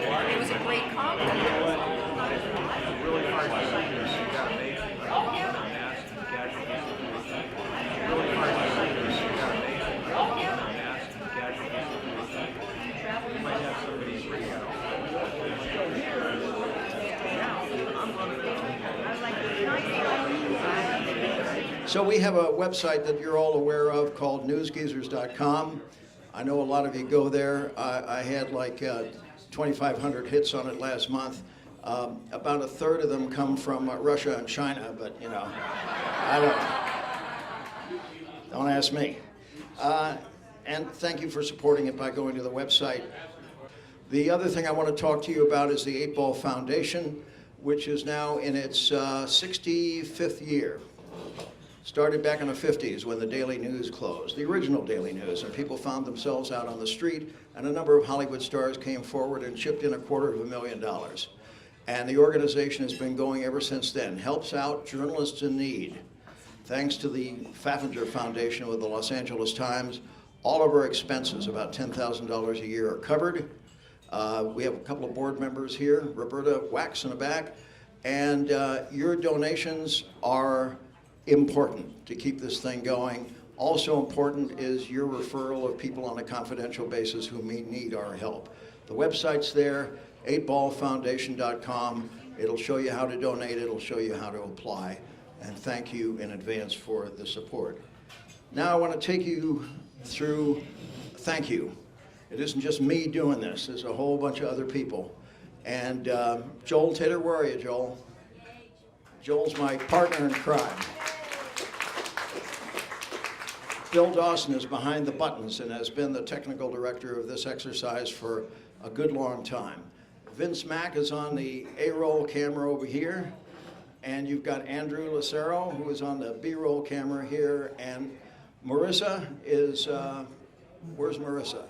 And it was a great conference. So we have a website that you're all aware of called newsgeezers.com. I know a lot of you go there. I had like 2,500 hits on it last month. About a third of them come from Russia and China, but you know, don't ask me. And thank you for supporting it by going to the website. The other thing I want to talk to you about is the 8 Ball Foundation, which is now in its 65th year. Started back in the 50s when the Daily News closed, the original Daily News, and people found themselves out on the street, and a number of Hollywood stars came forward and chipped in $250,000. And the organization has been going ever since then, helps out journalists in need. Thanks to the Pfaffinger Foundation with the Los Angeles Times, all of our expenses, about $10,000 a year, are covered. We have a couple of board members here, Roberta Wax in the back, and your donations are important to keep this thing going. Also important is your referral of people on a confidential basis who may need our help. The website's there, 8ballfoundation.com. It'll show you how to donate, it'll show you how to apply, and thank you in advance for the support. Now I want to take you through thank you. It isn't just me doing this, there's a whole bunch of other people. And Joel Tater, where are you, Joel? Joel's my partner in crime. Bill Dawson is behind the buttons and has been the technical director of this exercise for a good long time. Vince Mack is on the A-roll camera over here, and you've got Andrew Lucero, who is on the B-roll camera here, and Marissa is, where's Marissa?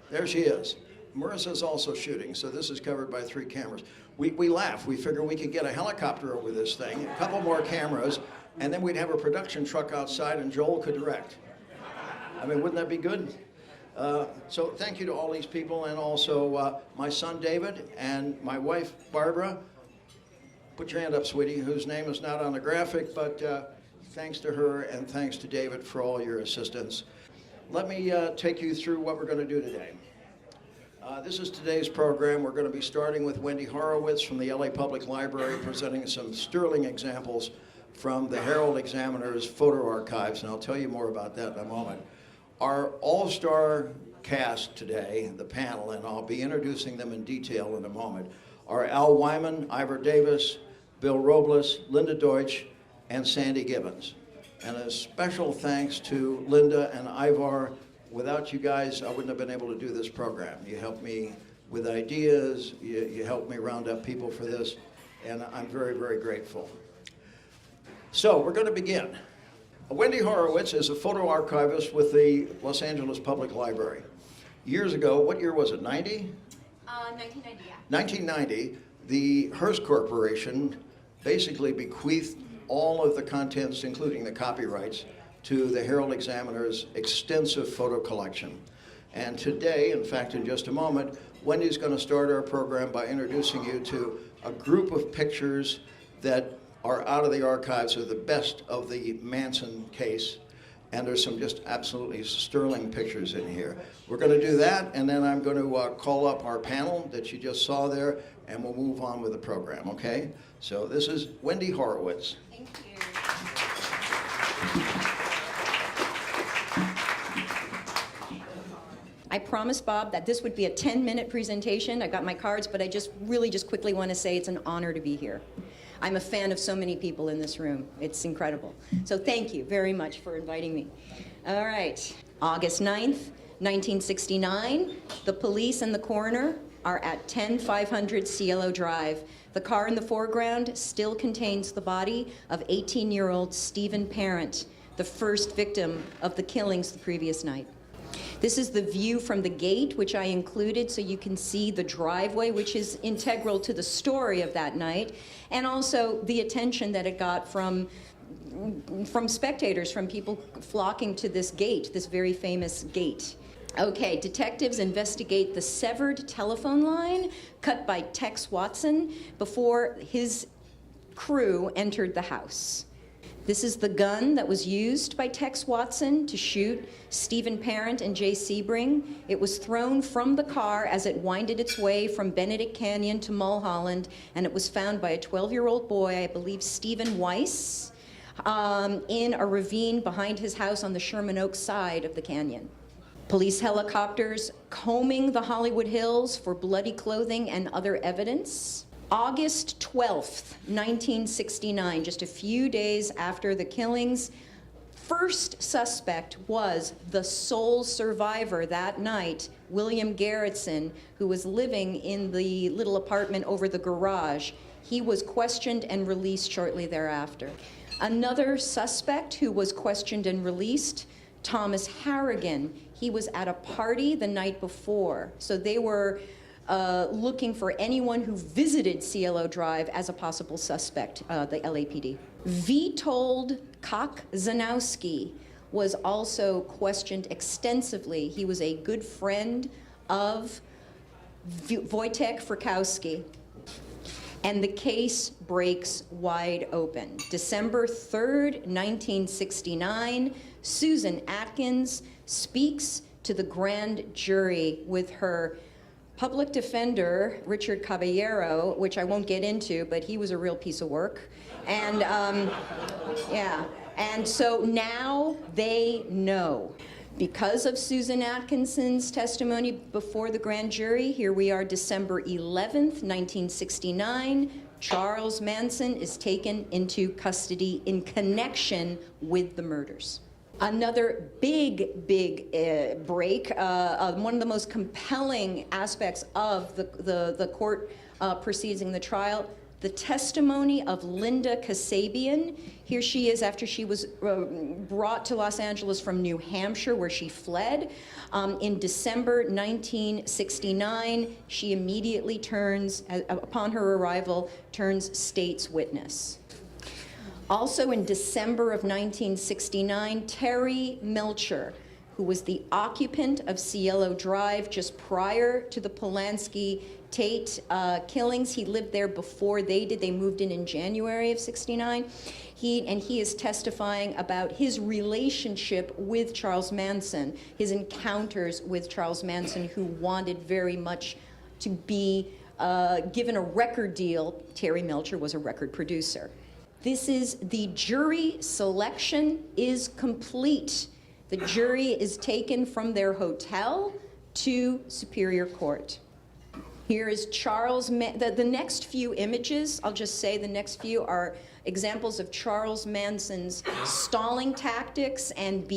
There she is. Marissa's also shooting, so this is covered by 3 cameras. We laugh. We figure we could get a helicopter over this thing, a couple more cameras, and then we'd have a production truck outside and Joel could direct. I mean, wouldn't that be good? So thank you to all these people, and also my son David and my wife Barbara. Put your hand up, sweetie, whose name is not on the graphic, but thanks to her and thanks to David for all your assistance. Let me take you through what we're going to do today. This is today's program. We're going to be starting with Wendy Horowitz from the LA Public Library, presenting some sterling examples from the Herald Examiner's photo archives, and I'll tell you more about that in a moment. Our all-star cast today, the panel, and I'll be introducing them in detail in a moment, are Al Wyman, Ivor Davis, Bill Robles, Linda Deutsch, and Sandy Gibbons. And a special thanks to Linda and Ivor. Without you guys, I wouldn't have been able to do this program. You helped me with ideas, you helped me round up people for this, and I'm very, very grateful. So we're going to begin. Wendy Horowitz is a photo archivist with the Los Angeles Public Library. Years ago, what year was it, 90? 1990, yeah. 1990, the Hearst Corporation basically bequeathed all of the contents, including the copyrights, to the Herald Examiner's extensive photo collection. And today, in fact, in just a moment, Wendy's going to start our program by introducing you to a group of pictures that are out of the archives of the best of the Manson case. And there's some just absolutely sterling pictures in here. We're going to do that, and then I'm going to call up our panel that you just saw there, and we'll move on with the program, okay? So this is Wendy Horowitz. Thank you. I promised Bob that this would be a 10-minute presentation. I got my cards, but I just quickly want to say it's an honor to be here. I'm a fan of so many people in this room. It's incredible. So thank you very much for inviting me. All right, August 9th, 1969, the police and the coroner are at 10500 Cielo Drive. The car in the foreground still contains the body of 18-year-old Stephen Parent, the first victim of the killings the previous night. This is the view from the gate, which I included so you can see the driveway, which is integral to the story of that night, and also the attention that it got from from spectators, from people flocking to this gate, this very famous gate. Okay, detectives investigate the severed telephone line cut by Tex Watson before his crew entered the house. This is the gun that was used by Tex Watson to shoot Stephen Parent and Jay Sebring. It was thrown from the car as it winded its way from Benedict Canyon to Mulholland, and it was found by a 12-year-old boy, I believe Stephen Weiss, in a ravine behind his house on the Sherman Oaks side of the canyon. Police helicopters combing the Hollywood Hills for bloody clothing and other evidence. August 12th, 1969, just a few days after the killings, first suspect was the sole survivor that night, William Garrettson, who was living in the little apartment over the garage. He was questioned and released shortly thereafter. Another suspect who was questioned and released, Thomas Harrigan. He was at a party the night before, so they were looking for anyone who visited Cielo Drive as a possible suspect, the LAPD. Witold Kok-Zanowski was also questioned extensively. He was a good friend of Wojtek Frykowski. And the case breaks wide open. December 3rd, 1969, Susan Atkins speaks to the grand jury with her public defender, Richard Caballero, which I won't get into, but he was a real piece of work. And yeah, and so now they know. Because of Susan Atkinson's testimony before the grand jury, here we are December 11th, 1969, Charles Manson is taken into custody in connection with the murders. Another big break, one of the most compelling aspects of the court proceedings, the trial, the testimony of Linda Kasabian. Here she is after she was brought to Los Angeles from New Hampshire, where she fled. In December 1969, she immediately turns, upon her arrival, turns state's witness. Also in December of 1969, Terry Melcher, who was the occupant of Cielo Drive just prior to the Polanski Tate killings. He lived there before they did. They moved in January of '69. He is testifying about his relationship with Charles Manson, his encounters with Charles Manson, who wanted very much to be given a record deal. Terry Melcher was a record producer. This is the jury selection is complete. The jury is taken from their hotel to Superior Court. Here is Charles, the next few images, I'll just say the next few are examples of Charles Manson's stalling tactics and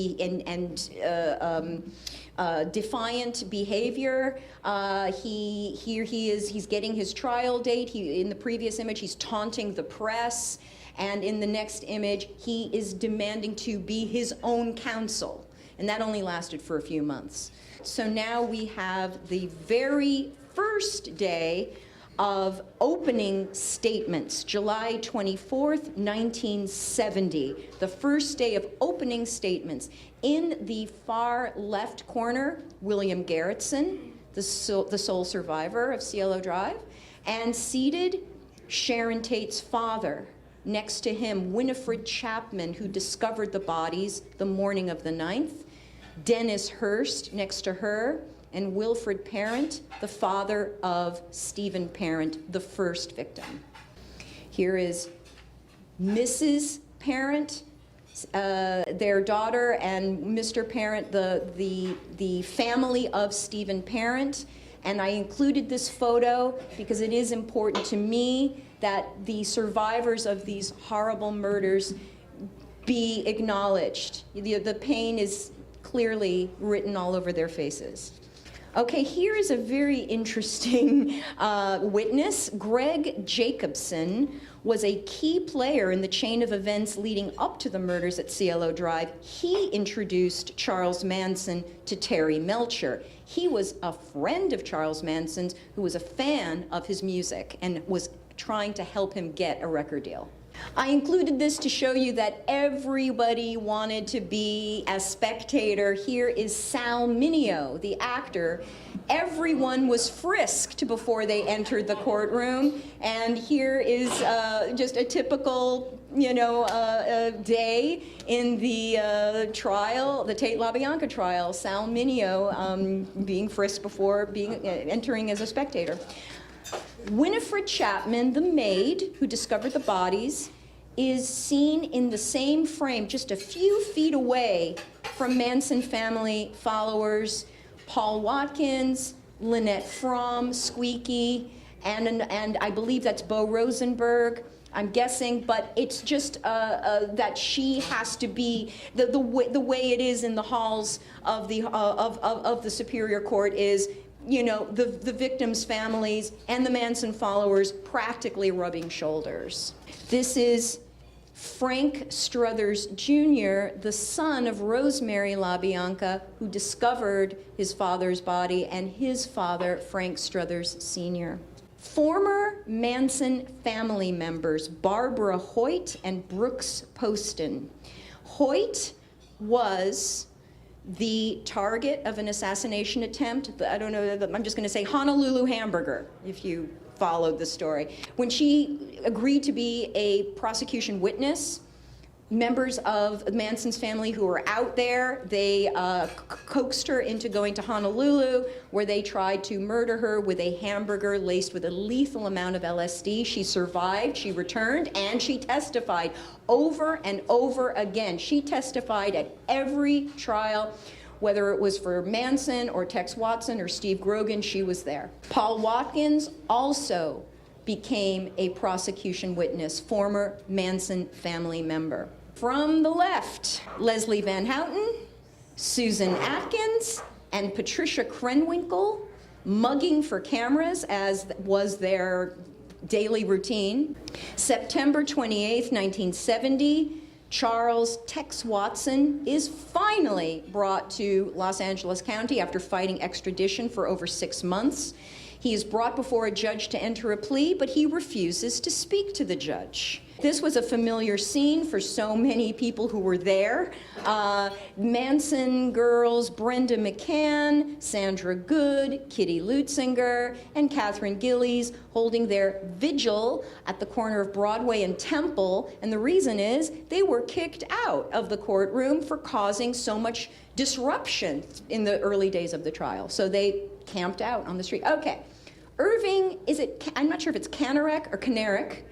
defiant behavior. Here he is, he's getting his trial date. In the previous image, he's taunting the press. And in the next image, he is demanding to be his own counsel. And that only lasted for a few months. So now we have the very first day of opening statements, July 24th, 1970. The first day of opening statements. In the far left corner, William Garrettson, the sole survivor of Cielo Drive. And seated, Sharon Tate's father. Next to him, Winifred Chapman, who discovered the bodies the morning of the 9th. Dennis Hurst next to her, and Wilfred Parent, the father of Stephen Parent, the first victim. Here is Mrs. Parent, their daughter, and Mr. Parent, the family of Stephen Parent. And I included this photo because it is important to me that the survivors of these horrible murders be acknowledged. The pain is clearly written all over their faces. Okay, here is a very interesting witness. Greg Jacobson was a key player in the chain of events leading up to the murders at Cielo Drive. He introduced Charles Manson to Terry Melcher. He was a friend of Charles Manson's who was a fan of his music and was trying to help him get a record deal. I included this to show you that everybody wanted to be a spectator. Here is Sal Mineo, the actor. Everyone was frisked before they entered the courtroom, and here is just a typical, day in the trial, the Tate LaBianca trial. Sal Mineo being frisked before entering as a spectator. Winifred Chapman, the maid who discovered the bodies, is seen in the same frame just a few feet away from Manson family followers, Paul Watkins, Lynette Fromm, Squeaky, and I believe that's Bo Rosenberg, I'm guessing, but it's just that she has to be, the way it is in the halls of the Superior Court is, the victims' families and the Manson followers practically rubbing shoulders. This is Frank Struthers Jr., the son of Rosemary LaBianca, who discovered his father's body, and his father, Frank Struthers Sr. Former Manson family members, Barbara Hoyt and Brooks Poston. Hoyt was the target of an assassination attempt. I don't know, I'm just going to say Honolulu Hamburger, if you followed the story. When she agreed to be a prosecution witness, members of Manson's family who were out there, they coaxed her into going to Honolulu, where they tried to murder her with a hamburger laced with a lethal amount of LSD. She survived, she returned, and she testified over and over again. She testified at every trial, whether it was for Manson or Tex Watson or Steve Grogan, she was there. Paul Watkins also became a prosecution witness, former Manson family member. From the left, Leslie Van Houten, Susan Atkins, and Patricia Krenwinkel, mugging for cameras, as was their daily routine. September 28th, 1970, Charles Tex Watson is finally brought to Los Angeles County after fighting extradition for over 6 months. He is brought before a judge to enter a plea, but he refuses to speak to the judge. This was a familiar scene for so many people who were there. Manson girls Brenda McCann, Sandra Good, Kitty Lutzinger, and Catherine Gillies holding their vigil at the corner of Broadway and Temple. And the reason is they were kicked out of the courtroom for causing so much disruption in the early days of the trial. So they camped out on the street. Okay. Irving, I'm not sure if it's Kanarek or Kanarek.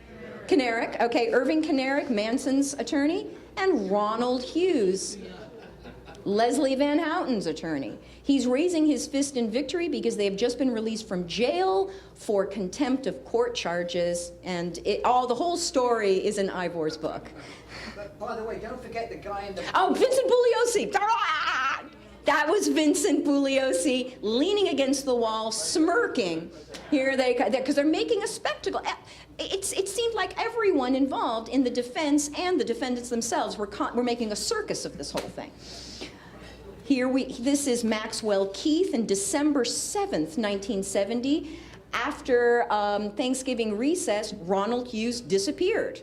Kanarek, okay, Irving Kanarek, Manson's attorney, and Ronald Hughes, Leslie Van Houten's attorney. He's raising his fist in victory because they have just been released from jail for contempt of court charges, and the whole story is in Ivor's book. But by the way, don't forget the guy in the... Oh, Vincent Bugliosi! That was Vincent Bugliosi leaning against the wall, smirking. Here because they're making a spectacle. It seemed like everyone involved in the defense and the defendants themselves were making a circus of this whole thing. This is Maxwell Keith in December 7th, 1970. After Thanksgiving recess, Ronald Hughes disappeared.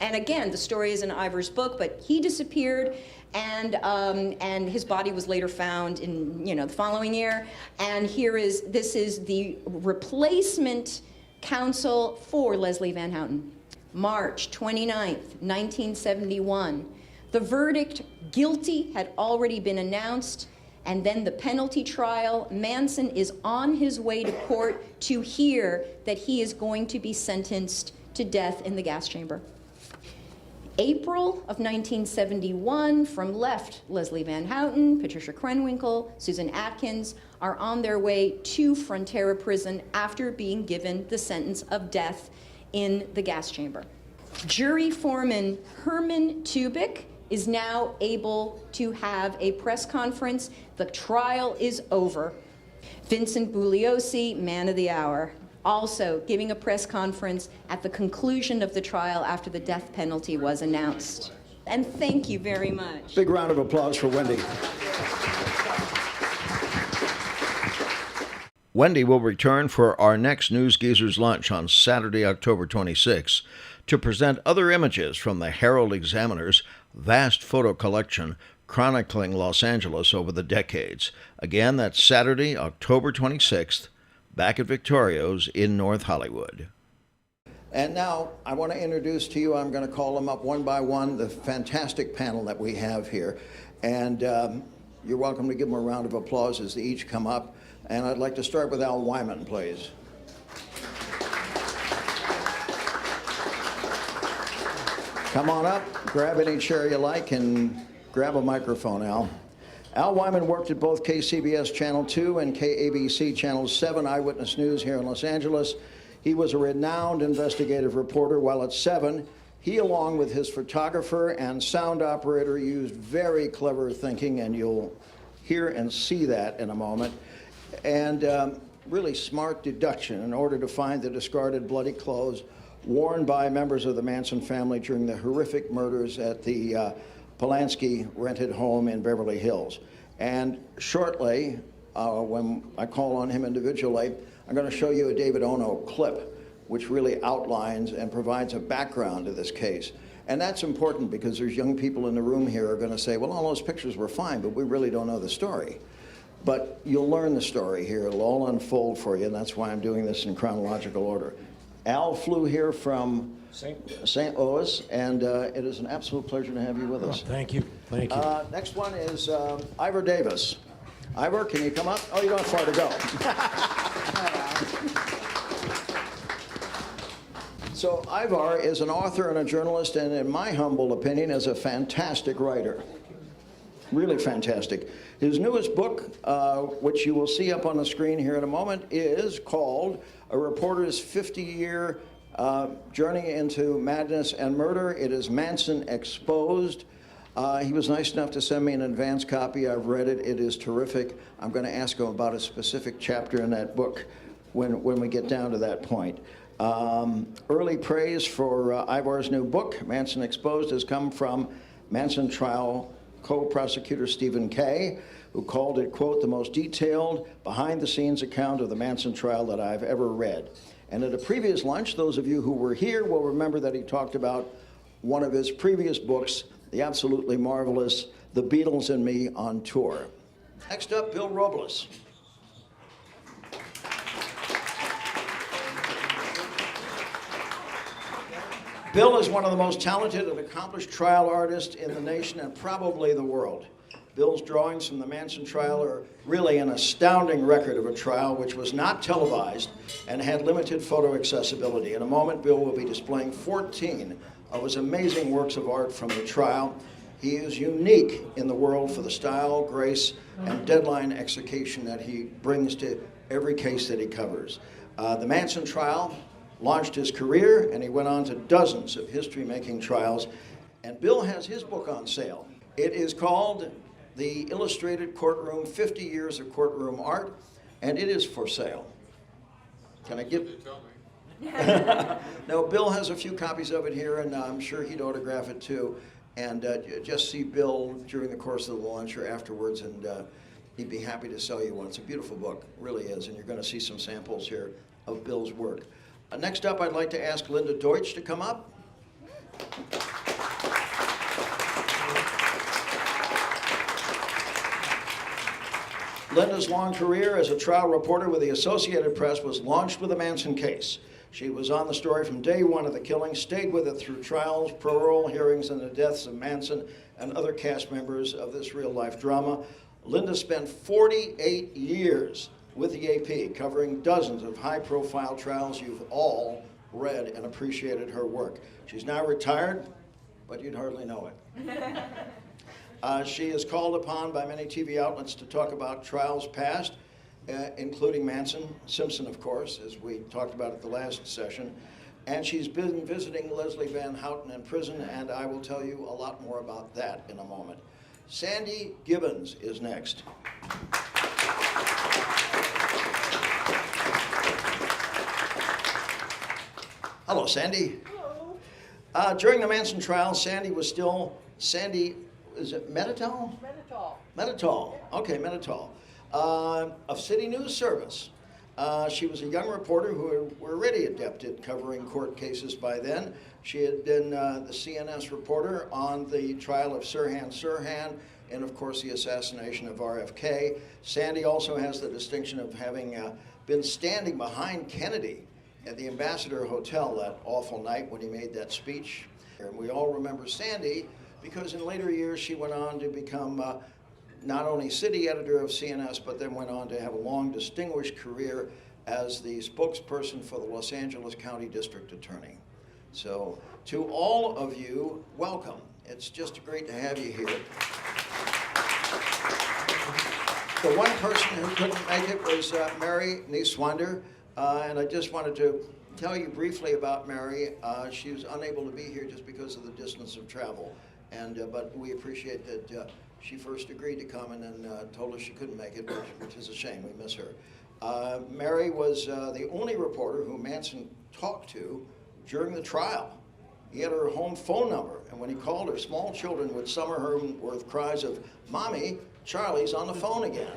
And again, the story is in Ivor's book, but he disappeared, and his body was later found in the following year. And this is the replacement counsel for Leslie Van Houten. March 29th, 1971. The verdict, guilty, had already been announced, and then the penalty trial. Manson is on his way to court to hear that he is going to be sentenced to death in the gas chamber. April of 1971, from left, Leslie Van Houten, Patricia Krenwinkel, Susan Atkins are on their way to Frontera Prison after being given the sentence of death in the gas chamber. Jury foreman Herman Tubick is now able to have a press conference. The trial is over. Vincent Bugliosi, man of the hour, also giving a press conference at the conclusion of the trial after the death penalty was announced. And thank you very much. Big round of applause for Wendy. Wendy will return for our next News Geezers lunch on Saturday, October 26. to present other images from the Herald Examiner's vast photo collection chronicling Los Angeles over the decades. Again, that's Saturday, October 26th, back at Victorio's in North Hollywood. And now I want to introduce to you, I'm going to call them up one by one, the fantastic panel that we have here. And you're welcome to give them a round of applause as they each come up. And I'd like to start with Al Wyman, please. Come on up, grab any chair you like, and grab a microphone, Al. Al Wyman worked at both KCBS Channel 2 and KABC Channel 7 Eyewitness News here in Los Angeles. He was a renowned investigative reporter. While at 7, he, along with his photographer and sound operator, used very clever thinking, and you'll hear and see that in a moment, and really smart deduction in order to find the discarded bloody clothes worn by members of the Manson family during the horrific murders at the Polanski rented home in Beverly Hills. And shortly, when I call on him individually, I'm going to show you a David Ono clip which really outlines and provides a background to this case. And that's important because there's young people in the room here who are going to say, well, all those pictures were fine, but we really don't know the story. But you'll learn the story here. It'll all unfold for you, and that's why I'm doing this in chronological order. Al flew here from St. Louis, and it is an absolute pleasure to have you with us. Oh, thank you. Thank you. Next one is Ivor Davis. Ivor, can you come up? Oh, you don't have far to go. So Ivor is an author and a journalist, and in my humble opinion, is a fantastic writer. Really fantastic. His newest book, which you will see up on the screen here in a moment, is called A Reporter's 50-Year Journey into Madness and Murder. It is Manson Exposed. He was nice enough to send me an advance copy. I've read it. It is terrific. I'm going to ask him about a specific chapter in that book when we get down to that point. Early praise for Ivor's new book, Manson Exposed, has come from Manson trial co-prosecutor Stephen Kay, who called it, quote, the most detailed, behind-the-scenes account of the Manson trial that I've ever read. And at a previous lunch, those of you who were here will remember that he talked about one of his previous books, the absolutely marvelous The Beatles and Me on Tour. Next up, Bill Robles. Bill is one of the most talented and accomplished trial artists in the nation and probably the world. Bill's drawings from the Manson trial are really an astounding record of a trial which was not televised and had limited photo accessibility. In a moment, Bill will be displaying 14 of his amazing works of art from the trial. He is unique in the world for the style, grace, and deadline execution that he brings to every case that he covers. The Manson trial launched his career, and he went on to dozens of history-making trials. And Bill has his book on sale. It is called The Illustrated Courtroom, 50 Years of Courtroom Art, and it is for sale. Can I give? No, Bill has a few copies of it here, and I'm sure he'd autograph it too. And just see Bill during the course of the lunch or afterwards, and he'd be happy to sell you one. It's a beautiful book, really is, and you're going to see some samples here of Bill's work. Next up, I'd like to ask Linda Deutsch to come up. Linda's long career as a trial reporter with the Associated Press was launched with the Manson case. She was on the story from day one of the killing, stayed with it through trials, parole hearings, and the deaths of Manson and other cast members of this real-life drama. Linda spent 48 years with the AP, covering dozens of high-profile trials. You've all read and appreciated her work. She's now retired, but you'd hardly know it. She is called upon by many TV outlets to talk about trials past, including Manson, Simpson, of course, as we talked about at the last session. And she's been visiting Leslie Van Houten in prison, and I will tell you a lot more about that in a moment. Sandy Gibbons is next. Hello, Sandy. Hello. During the Manson trial, Sandy was still, is it Meditol? Meditol. Meditol, okay, Meditol, of City News Service. She was a young reporter who were already adept at covering court cases by then. She had been the CNS reporter on the trial of Sirhan Sirhan and, of course, the assassination of RFK. Sandy also has the distinction of having been standing behind Kennedy at the Ambassador Hotel that awful night when he made that speech. And we all remember Sandy because in later years she went on to become not only city editor of CNS, but then went on to have a long, distinguished career as the spokesperson for the Los Angeles County District Attorney. So to all of you, welcome. It's just great to have you here. The one person who couldn't make it was Mary Nieswander, and I just wanted to tell you briefly about Mary. She was unable to be here just because of the distance of travel, but we appreciate that she first agreed to come and then told us she couldn't make it, which is a shame. We miss her. Mary was the only reporter who Manson talked to during the trial. He had her home phone number, and when he called her, small children would summer her with cries of, "Mommy, Charlie's on the phone again."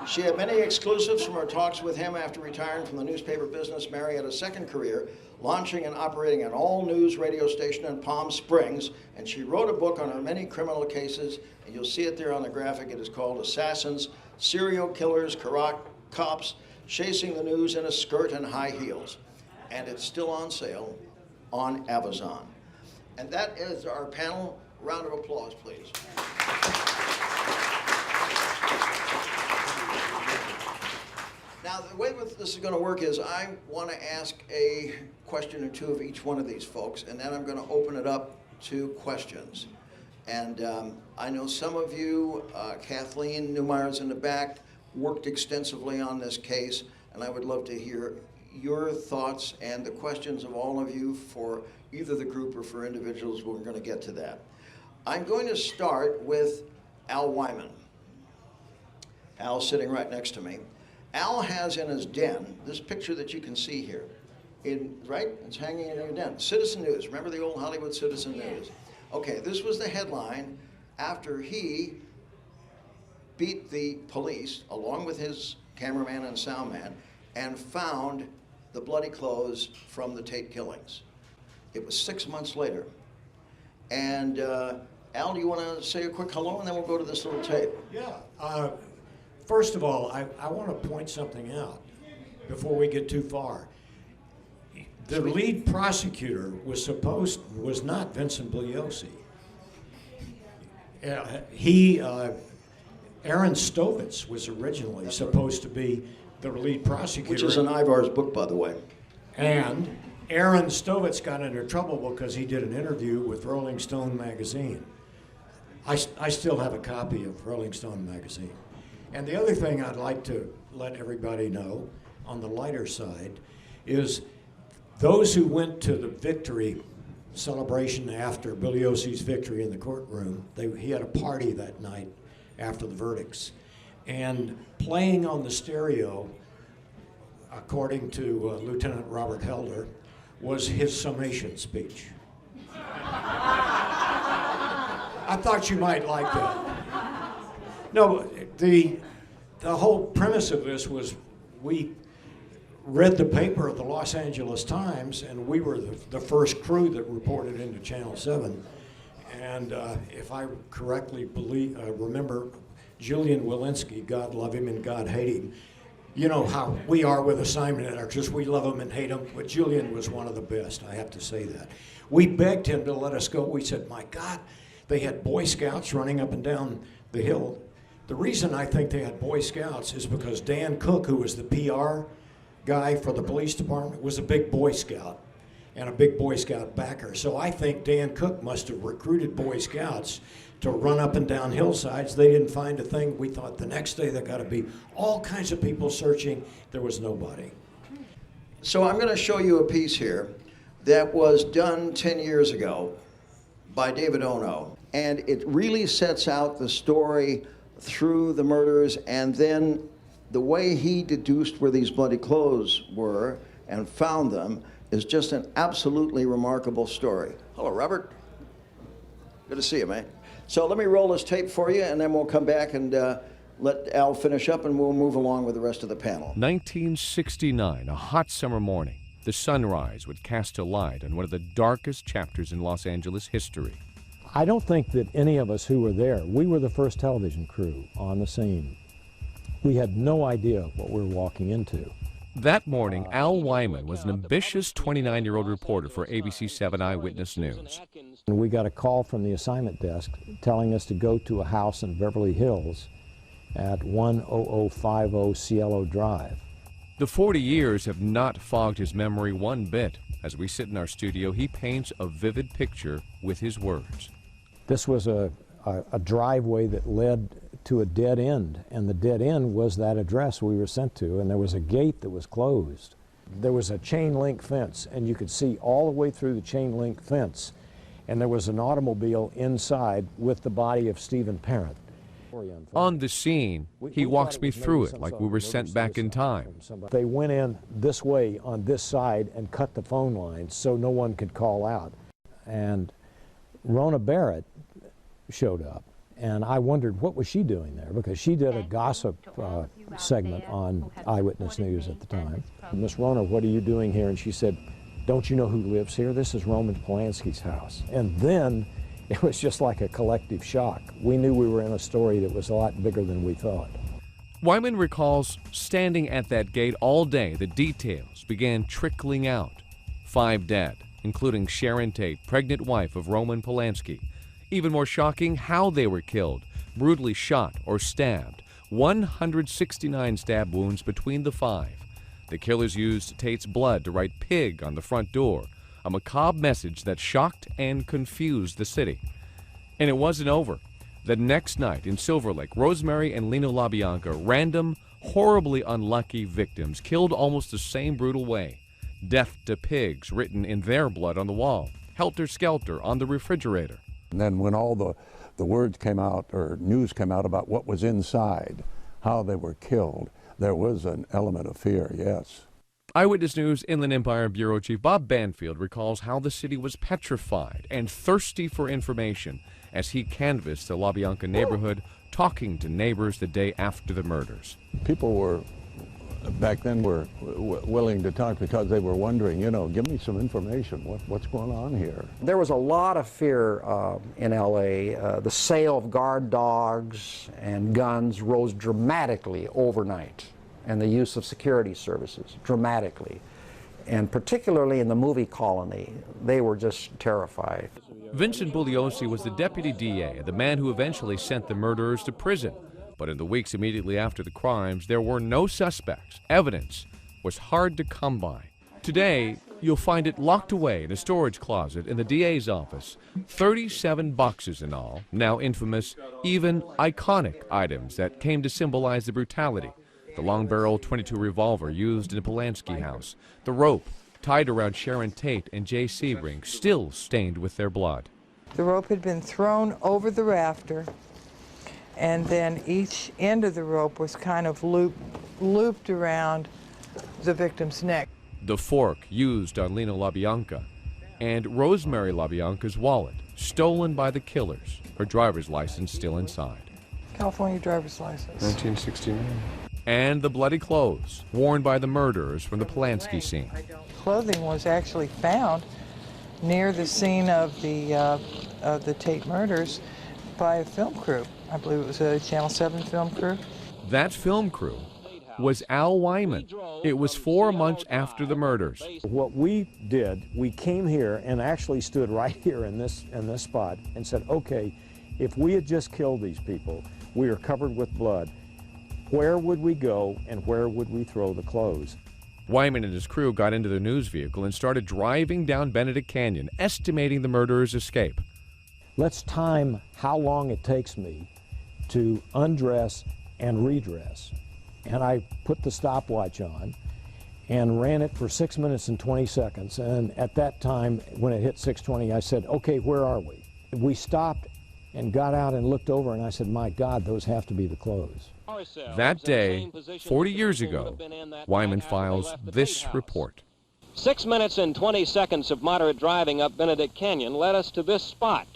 She had many exclusives from her talks with him after retiring from the newspaper business. Mary had a second career, launching and operating an all-news radio station in Palm Springs, and she wrote a book on her many criminal cases, and you'll see it there on the graphic. It is called Assassins, Serial Killers, Cops, Chasing the News in a Skirt and High Heels. And it's still on sale on Amazon. And that is our panel. Round of applause, please. Now, the way this is going to work is I want to ask a question or two of each one of these folks, and then I'm going to open it up to questions. And I know some of you, Kathleen Neumeyer's in the back, worked extensively on this case, and I would love to hear your thoughts and the questions of all of you for either the group or for individuals. We're going to get to that. I'm going to start with Al Wyman. Al's sitting right next to me. Al has in his den this picture that you can see here. Right? It's hanging in your den. Citizen News. Remember the old Hollywood Citizen News? Okay, this was the headline after he beat the police, along with his cameraman and soundman, and found the bloody clothes from the Tate killings. It was 6 months later. And Al, do you want to say a quick hello, and then we'll go to this little tape? Yeah. First of all, I want to point something out before we get too far. The lead prosecutor was not Vincent Bugliosi. Aaron Stovitz was originally supposed to be the lead prosecutor. Which is in Ivar's book, by the way. And Aaron Stovitz got into trouble because he did an interview with Rolling Stone magazine. I still have a copy of Rolling Stone magazine. And the other thing I'd like to let everybody know on the lighter side is those who went to the victory celebration after Bugliosi's victory in the courtroom, he had a party that night after the verdicts. And playing on the stereo, according to Lieutenant Robert Helder, was his summation speech. I thought you might like that. No, the whole premise of this was we read the paper of the Los Angeles Times, and we were the first crew that reported into Channel 7. And if I correctly remember, Julian Walensky, God love him and God hate him. You know how we are with assignment editors. We love them and hate them, but Julian was one of the best, I have to say that. We begged him to let us go. We said, my God, they had Boy Scouts running up and down the hill. The reason I think they had Boy Scouts is because Dan Cook, who was the PR guy for the police department, was a big Boy Scout and a big Boy Scout backer. So I think Dan Cook must have recruited Boy Scouts to run up and down hillsides. They didn't find a thing. We thought the next day there got to be all kinds of people searching. There was nobody. So I'm going to show you a piece here that was done 10 years ago by David Ono. And it really sets out the story through the murders and then the way he deduced where these bloody clothes were and found them is just an absolutely remarkable story. Hello, Robert. Good to see you, man. So let me roll this tape for you, and then we'll come back and let Al finish up and we'll move along with the rest of the panel. 1969, a hot summer morning. The sunrise would cast a light on one of the darkest chapters in Los Angeles history. I don't think that any of us who were there, we were the first television crew on the scene. We had no idea what we were walking into. That morning, Al Wyman was an ambitious 29-year-old reporter for ABC 7 Eyewitness News. And we got a call from the assignment desk telling us to go to a house in Beverly Hills at 10050 Cielo Drive. The 40 years have not fogged his memory one bit. As we sit in our studio, he paints a vivid picture with his words. This was a driveway that led to a dead end, and the dead end was that address we were sent to, and there was a gate that was closed. There was a chain link fence, and you could see all the way through the chain link fence, and there was an automobile inside with the body of Stephen Parent. On the scene, he walks me through it like we were sent back in time. They went in this way on this side and cut the phone lines so no one could call out. And Rona Barrett showed up, and I wondered what was she doing there, because she did a gossip segment on Eyewitness News at the time. Miss Rona, what are you doing here? And she said, don't you know who lives here? This is Roman Polanski's house. And then it was just like a collective shock. We knew we were in a story that was a lot bigger than we thought. Wyman recalls standing at that gate all day. The details began trickling out. 5 dead, including Sharon Tate, pregnant wife of Roman Polanski. Even more shocking, how they were killed, brutally shot or stabbed. 169 stab wounds between the 5. The killers used Tate's blood to write "pig" on the front door, a macabre message that shocked and confused the city. And it wasn't over. The next night in Silver Lake, Rosemary and Lino LaBianca, random, horribly unlucky victims, killed almost the same brutal way. "Death to pigs" written in their blood on the wall, "Helter Skelter" on the refrigerator. And then when all the words came out, or news came out about what was inside, how they were killed, there was an element of fear, yes. Eyewitness News Inland Empire Bureau Chief Bob Banfield recalls how the city was petrified and thirsty for information as he canvassed the LaBianca neighborhood, talking to neighbors the day after the murders. People were, back then, were willing to talk because they were wondering, you know, give me some information, what's going on here? There was a lot of fear in L.A. The sale of guard dogs and guns rose dramatically overnight, and the use of security services dramatically. And particularly in the movie colony, they were just terrified. Vincent Bugliosi was the deputy DA, the man who eventually sent the murderers to prison. But in the weeks immediately after the crimes, there were no suspects. Evidence was hard to come by. Today, you'll find it locked away in a storage closet in the DA's office. 37 boxes in all, now infamous, even iconic items that came to symbolize the brutality. The long-barrel .22 revolver used in the Polanski house. The rope tied around Sharon Tate and Jay Sebring, still stained with their blood. The rope had been thrown over the rafter, and then each end of the rope was kind of looped around the victim's neck. The fork used on Lino LaBianca, and Rosemary LaBianca's wallet, stolen by the killers, her driver's license still inside. California driver's license. 1969. And the bloody clothes worn by the murderers from the Polanski scene. Clothing was actually found near the scene of the Tate murders by a film crew. I believe it was a Channel 7 film crew. That film crew was Al Wyman. It was 4 months after the murders. What we did, we came here and actually stood right here in this spot and said, okay, if we had just killed these people, we are covered with blood, where would we go and where would we throw the clothes? Wyman and his crew got into their news vehicle and started driving down Benedict Canyon, estimating the murderers' escape. Let's time how long it takes me to undress and redress. And I put the stopwatch on and ran it for 6 minutes and 20 seconds. And at that time, when it hit 6:20, I said, okay, where are we? We stopped and got out and looked over, and I said, my God, those have to be the clothes. That day, 40 years ago, Wyman files this report. 6 minutes and 20 seconds of moderate driving up Benedict Canyon led us to this spot.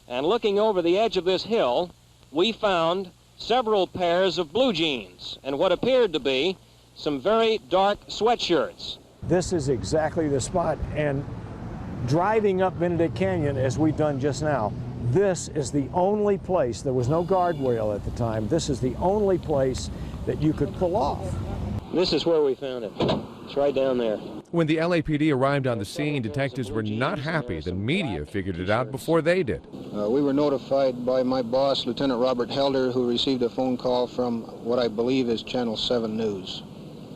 And looking over the edge of this hill, we found several pairs of blue jeans and what appeared to be some very dark sweatshirts. This is exactly the spot, and driving up Benedict Canyon as we've done just now, this is the only place, there was no guardrail at the time, this is the only place that you could pull off. This is where we found it. It's right down there. When the LAPD arrived on the scene, detectives were not happy the media figured it out before they did. We were notified by my boss, Lieutenant Robert Helder, who received a phone call from what I believe is Channel 7 News.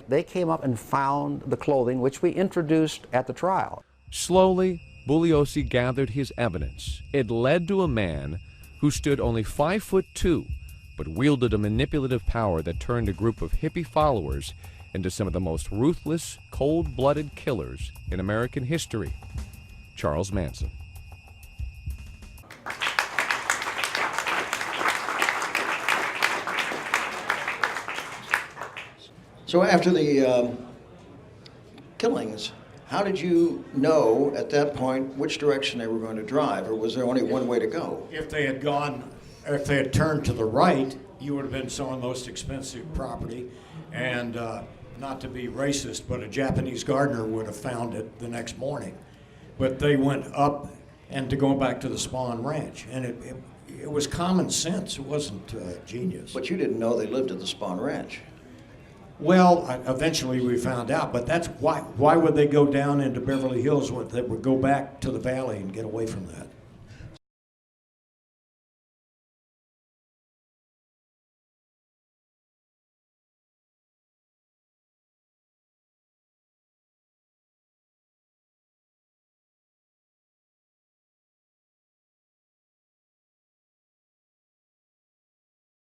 They came up and found the clothing, which we introduced at the trial. Slowly, Bugliosi gathered his evidence. It led to a man who stood only 5'2", but wielded a manipulative power that turned a group of hippie followers into some of the most ruthless, cold-blooded killers in American history. Charles Manson. So after the killings, how did you know at that point which direction they were going to drive, or was there only one way to go? If they had turned to the right, you would have been some of the most expensive property, and not to be racist, but a Japanese gardener would have found it the next morning. But they went up and to go back to the Spawn Ranch, and it was common sense. It wasn't genius. But you didn't know they lived at the Spawn Ranch. Well, eventually we found out, but that's why would they go down into Beverly Hills when they would go back to the valley and get away from that?